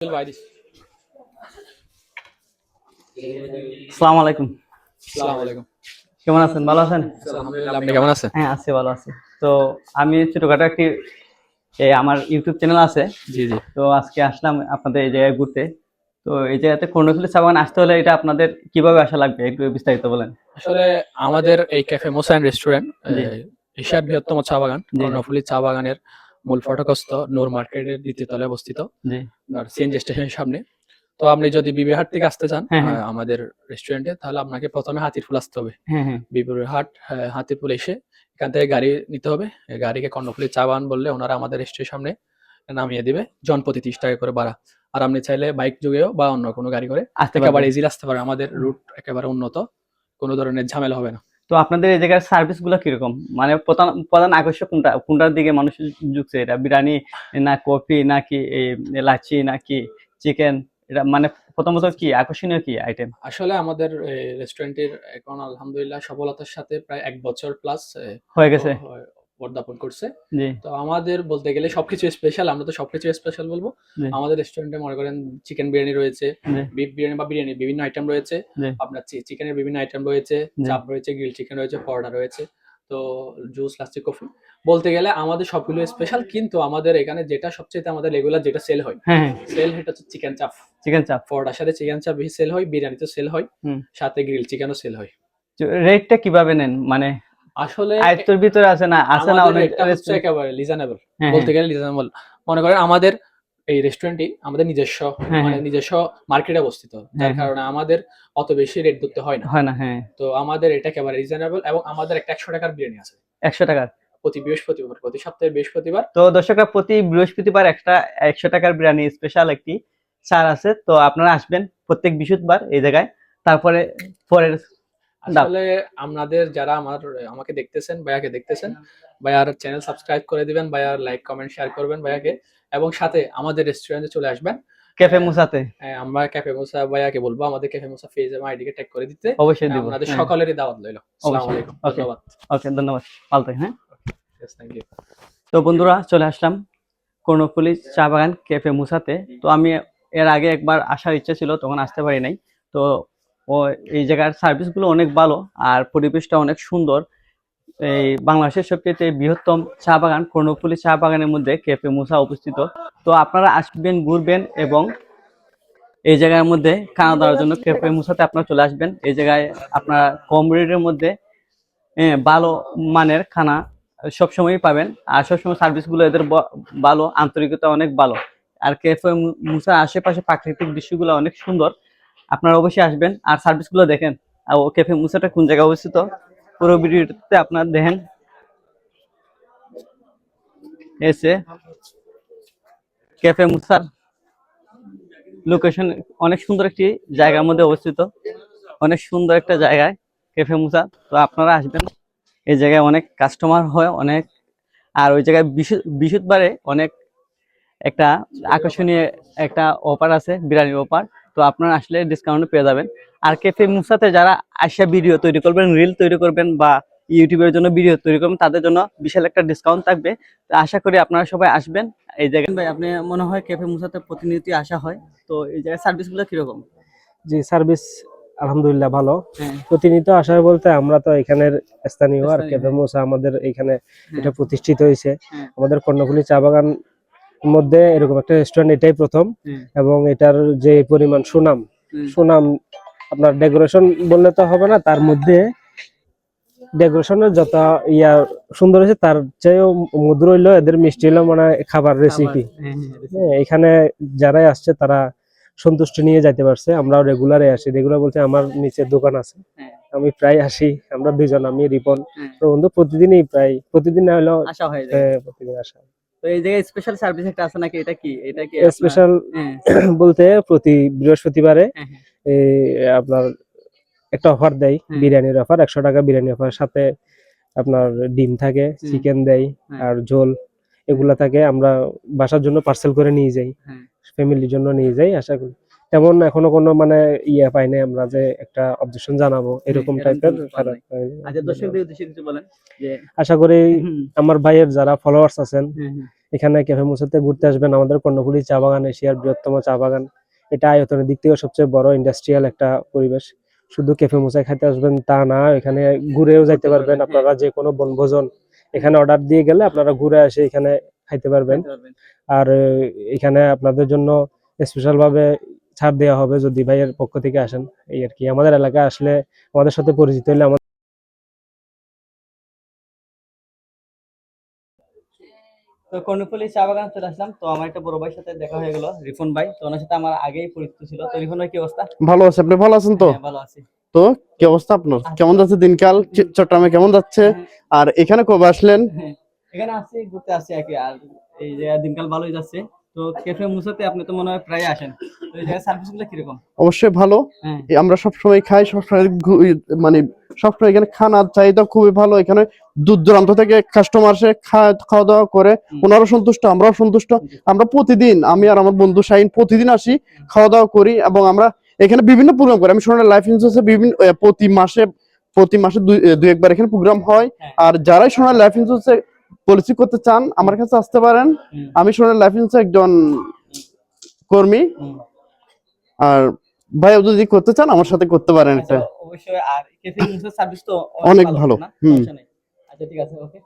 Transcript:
আসসালামু আলাইকুম। আসসালামু আলাইকুম। কেমন আছেন? ভালো আছেন? আলহামদুলিল্লাহ, আপনি কেমন আছেন? হ্যাঁ, আছি, ভালো আছি। তো আমি ছোটখাটো একটি আমার ইউটিউব চ্যানেল আছে। জি, জি। তো আজকে আসলাম আপনাদের এই জায়গায় ঘুরতে। তো এই জায়গাতে কর্ণফুলী চা বাগান আসতে হলে এটা আপনাদের কিভাবে আসা লাগবে একটু বিস্তারিত বলেন। আসলে আমাদের এই ক্যাফে মোসা এন্ড রেস্টুরেন্ট জি, এশিয়ার বৃহত্তম চা বাগান জি, কর্ণফুলী চা বাগানের মূল ফটকস্থ নূর মার্কেটের দ্বিতীয় তলায় অবস্থিত, জি। আর সিএনজি স্টেশনের সামনে। তো আপনি যদি বিবিহাট থেকে আসতে চান হ্যাঁ, হ্যাঁ, আমাদের রেস্টুরেন্টে, তাহলে আপনাকে প্রথমে হাতিরপুল আসতে হবে। হ্যাঁ, হ্যাঁ। বিবিরহাট হাতিরপুল এসে এখান থেকে গাড়ি নিতে হবে। এই গাড়িকে কর্ণফুলী চা বাগান বললে ওনারা আমাদের রেস্টুরেন্টের সামনে নামিয়ে দিবে, জনপ্রতি 30 টাকা করে ভাড়া। আর আপনি চাইলে বাইক যোগেও বা অন্য কোনো গাড়ি করে আসতে একেবারে পারবেন। ইজিলি আসতে পারেন। আমাদের রুট একেবারে উন্নত, কোনো ধরনের ঝামেলা হবে না। তো আপনাদের এই জায়গার সার্ভিস গুলো কিরকম? মানে প্রধান প্রধান আকর্ষণ কোনটা? কোনটার দিকে মানুষ ঝুঁকছে? এটা বিরিয়ানি না কফি নাকি লাচ্ছি নাকি চিকেন? এটা মানে প্রথমত কি আকর্ষণীয় কি আইটেম? আসলে আমাদের রেস্টুরেন্টের এখন আলহামদুলিল্লাহ সফলতার সাথে প্রায় ১ বছর প্লাস হয়ে গেছে? পদার্পণ করছে। জি, তো আমাদের বলতে গেলে সবকিছু স্পেশাল। আমরা তো সবকিছু স্পেশাল বলবো। জি, আমাদের রেস্টুরেন্টে মনে করেন চিকেন বিরিয়ানি রয়েছে, জি, বিফ বিরিয়ানি বা বিরিয়ানি বিভিন্ন আইটেম রয়েছে। জি, আপনার চিকেনের বিভিন্ন আইটেম রয়েছে, জি। চাপ রয়েছে, গ্রিল চিকেন রয়েছে, পরোটা রয়েছে। তো জুস, লাচ্ছি, কফি। বলতে গেলে আমাদের সবগুলো স্পেশাল, কিন্তু আমাদের এখানে যেটা সবচাইতে আমাদের রেগুলার যেটা সেল হয়, হ্যাঁ, হ্যাঁ। সেটা হচ্ছে চিকেন চাপ। চিকেন চাপ। পরোটার সাথে চিকেন চাপ বেশি সেল হয়, বিরিয়ানিতে সেল হয়, হুম। সাথে গ্রিল চিকেনও সেল হয়। রেটটা কিভাবে নেন? মানে আসলে আয়ত্তের ভিতরে আছে না আমাদের অনেক রেটটা হচ্ছে রেস্টুরেন্ট? একেবারে রিজনেবল। হ্যাঁ, হ্যাঁ, বলতে গেলে রিজনেবল। মনে করেন আমাদের এই রেস্টুরেন্টটি আমাদের নিজস্ব, হ্যাঁ, মানে হ্যাঁ, নিজস্ব মার্কেটে অবস্থিত। হ্যাঁ, যার হ্যাঁ। কারণে আমাদের অত বেশি রেট ধরতে হয় না। হয় না, হ্যাঁ। তো আমাদের এটা একেবারে রিজনেবল, এবং আমাদের একটা ৳১০০ র বিরিয়ানি আছে ৳১০০। প্রতি বৃহস্পতিবার, প্রতি সপ্তাহে বৃহস্পতিবার। তো দর্শকরা প্রতি বৃহস্পতিবার একটা ৳১০০ বিরিয়ানি স্পেশাল একটি ছাড় আছে। তো আপনারা আসবেন প্রত্যেক বৃহস্পতিবার এই জায়গায়। তারপরে পরের ধাপ। আসলে আপনাদের যারা আমাকে দেখতেছেন, ভাইয়াকে দেখতেছেন, ভাইয়ার চ্যানেল সাবস্ক্রাইব করে দিবেন, ভাইয়ার লাইক, কমেন্ট, শেয়ার করবেন ভাইয়াকে, এবং সাথে আমাদের রেস্টুরেন্টে চলে আসবেন। ক্যাফে মুসাতে। আমরা ক্যাফে মুসা ভাইয়াকে বলবো আমাদের ক্যাফে মুসা পেজ এবং আইডিকে ট্যাগ করে দিতে। অবশ্যই দিব। আপনাদের হ্যাঁ, সকলেরই দাওয়াত রইলো। আসসালামু অবশ্যই। আলাইকুম। ওকে, ধন্যবাদ। ওকে, ধন্যবাদ। ভালো থাকেন, হ্যাঁ? Yes, thank you. তো বন্ধুরা চলে আসলাম কর্ণফুলী চা বাগান ক্যাফে মুসাতে। তো আমি এর আগে একবার আসার ইচ্ছা ছিল, তখন আসতে পারি নাই। তো ও এই জায়গার সার্ভিসগুলো অনেক ভালো আর পরিবেশটা অনেক সুন্দর। এই বাংলাদেশের সবচেয়ে বৃহত্তম চা বাগান কর্ণফুলী চা বাগানের মধ্যে ক্যাফে মুসা অবস্থিত। তো আপনারা আসবেন, ঘুরবেন এবং এই জায়গার মধ্যে খানা দাওয়ার জন্য ক্যাফে মুসাতে আপনারা চলে আসবেন। এই জায়গায় আপনারা কম রেটের মধ্যে ভালো মানের খানা সবসময়ই পাবেন। আর সবসময় সার্ভিসগুলো এদের ভালো, আন্তরিকতা অনেক ভালো। আর ক্যাফে মুসার আশেপাশে প্রাকৃতিক দৃশ্যগুলো অনেক সুন্দর। আপনারা অবশ্যই আসবেন আর সার্ভিসগুলো দেখেন। আর ও ক্যাফে মুসাটা কোন জায়গায় অবস্থিত পুরো ভিডিওতে আপনারা দেখেন। এসে ক্যাফে মুসার লোকেশন অনেক সুন্দর একটি জায়গার মধ্যে অবস্থিত। অনেক সুন্দর একটা জায়গায় ক্যাফে মুসা। তো আপনারা আসবেন, এই জায়গায় অনেক কাস্টমার হয় অনেক। আর ওই জায়গায় বৃহস্পতিবারে অনেক একটা আকর্ষণীয় একটা অফার আছে, বিরিয়ানির অফার। তো আপনারা আসলে ডিসকাউন্ট পেয়ে যাবেন। আর ক্যাফে মুসাতে যারা আসা ভিডিও তৈরি করবেন, রিল তৈরি করবেন বা ইউটিউবের জন্য ভিডিও তৈরি করবেন, তাদের জন্য বিশাল একটা ডিসকাউন্ট থাকবে। তো আশা করি আপনারা সবাই আসবেন এই জায়গায়। ভাই, আপনি মনে হয় ক্যাফে মুসাতে প্রতিনিয়তই আসা হয়। তো এই জায়গায় সার্ভিসগুলো কিরকম? জি, সার্ভিস আলহামদুলিল্লাহ ভালো। হ্যাঁ, প্রতিনিয়ত আসার বলতে আমরা তো এখানের স্থানীয়, আর স্থানীয়, ক্যাফে হ্যাঁ, মোসা আমাদের এখানে হ্যাঁ, এটা প্রতিষ্ঠিত হয়েছে। হ্যাঁ, আমাদের কর্ণফুলী চা বাগান মধ্যে এরকম একটা রেস্টুরেন্ট এটাই প্রথম, হ্যাঁ, এবং এটার যে পরিমাণ সুনাম, হুম, সুনাম আপনার ডেকোরেশন বললে তো হবে না, তার মধ্যে ডেকোরেশনের যত ইয়া সুন্দর হয়েছে তার চেয়েও মধুর হইলো এদের মিষ্টি হলো মানে খাবার খাবার, রেসিপি। হ্যাঁ, হ্যাঁ, হ্যাঁ, এখানে যারাই আসছে তারা সন্তুষ্টি নিয়ে যাইতে পারছে। আমরাও রেগুলারে আসি, রেগুলার বলতে আমার নিচে দোকান আছে, হ্যাঁ, আমি প্রায় আসি। আমরা দুইজন, আমি রিপন হ্যাঁ, বন্ধু, প্রতিদিনই প্রায় প্রতিদিন না হলেও আসা হয় এই জায়গায়। প্রতিদিন আসা। তো এই জায়গায় স্পেশাল সার্ভিস একটা আছে নাকি? এটা কি আপনার? স্পেশাল হ্যাঁ, বলতে প্রতি বৃহস্পতিবারে হ্যাঁ, হ্যাঁ, এই আপনার একটা অফার দেয়, হ্যাঁ, বিরিয়ানির অফার, ৳১০০ বিরিয়ানি অফার, সাথে আপনার ডিম থাকে, হুম, চিকেন দেয়, হ্যাঁ, আর ঝোল হ্যাঁ, এগুলা থাকে। আমরা বাসার জন্য পার্সেল করে নিয়ে যাই, হ্যাঁ। ফ্যামিলির জন্য নিয়ে যাই। আশা করি তেমন এখনো কোনো মানে ইয়ে পাইনি আমরা যে একটা অবজেকশন জানাবো এরকম এরকম টাইপের কোনো ব্যাপার নাই। আচ্ছা, দর্শকদের উদ্দেশ্যে কিছু বলেন যে আশা করি হুম, আমার ভাইয়ের যারা ফলোয়ার্স আছেন হুম, হুম, এখানে ক্যাফে মুসাতে ঘুরতে আসবেন। আমাদের কর্ণফুলী চা বাগান এশিয়ার বৃহত্তম চা বাগান। এটা আয়তনের দিক থেকে সবচেয়ে বড় ইন্ডাস্ট্রিয়াল একটা পরিবেশ। শুধু ক্যাফে মুসায় খাইতে আসবেন তা না, এখানে ঘুরেও যাইতে পারবেন। হ্যাঁ। আপনারা যে কোনো বনভোজন এখানে অর্ডার দিয়ে গেলে আপনারা ঘুরে এসে এখানে খাইতে পারবেন। খাইতে পারবেন। আর এখানে আপনাদের জন্য স্পেশাল ভাবে ছাড় দেওয়া হবে যদি ভাইয়ের পক্ষ থেকে আসেন। এই আর কি, আমাদের এলাকায় আসলে আমাদের সাথে পরিচিত হলে তো কর্ণফুলী চা বাগান চলে আসলাম, তো আমার একটা বড় ভাইয়ের সাথে দেখা হয়ে গেল, রিফন ভাই। তো ওনার সাথে আমার আগেই পরিচিত ছিল। তো রিফন ভাই, কি অবস্থা? ভালো আছে, আপনি ভালো আছেন তো? হ্যাঁ, ভালো আছি। তো কি অবস্থা আপনার, কেমন যাচ্ছে দিনকাল? চট্টগ্রামে কেমন যাচ্ছে? হ্যাঁ, আর এখানে কবে আসলেন? হ্যাঁ, এখানে আসছি, ঘুরতে আসছি আর কি। আর এই যে দিনকাল ভালোই যাচ্ছে। তো ক্যাফে মুসাতে আপনি তো মনে হয় প্রায় আসেন, তো এই জায়গার সার্ভিস গুলো কিরকম? অবশ্যই ভালো। হ্যাঁ, আমরা সবসময় খাই, সবসময় মানে সবসময় এখানে খানার চাহিদা খুবই ভালো। এখানে দূর দূরান্ত থেকে কাস্টমার আসে, খাওয়া দাওয়া করে, ওনারাও সন্তুষ্ট, আমরাও সন্তুষ্ট। আমরা প্রতিদিন, আমি আর আমার বন্ধু শাহিন প্রতিদিন আসি, খাওয়া দাওয়া করি, এবং আমরা এখানে বিভিন্ন প্রোগ্রাম করি। আমি সোনালী লাইফ ইন্স্যুরেন্সে বিভিন্ন প্রতি মাসে দুই একবার এখানে প্রোগ্রাম হয়। হ্যাঁ। আর যারাই সোনালী লাইফ ইন্স্যুরেন্সে পলিসি করতে চান আমার কাছে আসতে পারেন। হুম, আমি সোনালী লাইফ ইন্স্যুরেন্সের একজন কর্মী। হুম। আর ভাইও যদি করতে চান আমার সাথে করতে পারেন আচ্ছা, এটা। অবশ্যই। আর ক্যাফে মুসার সার্ভিস তো অনেক ভালো ভালো। না? হুম। সমস্যা নেই। আচ্ছা, ঠিক আছে, ওকে।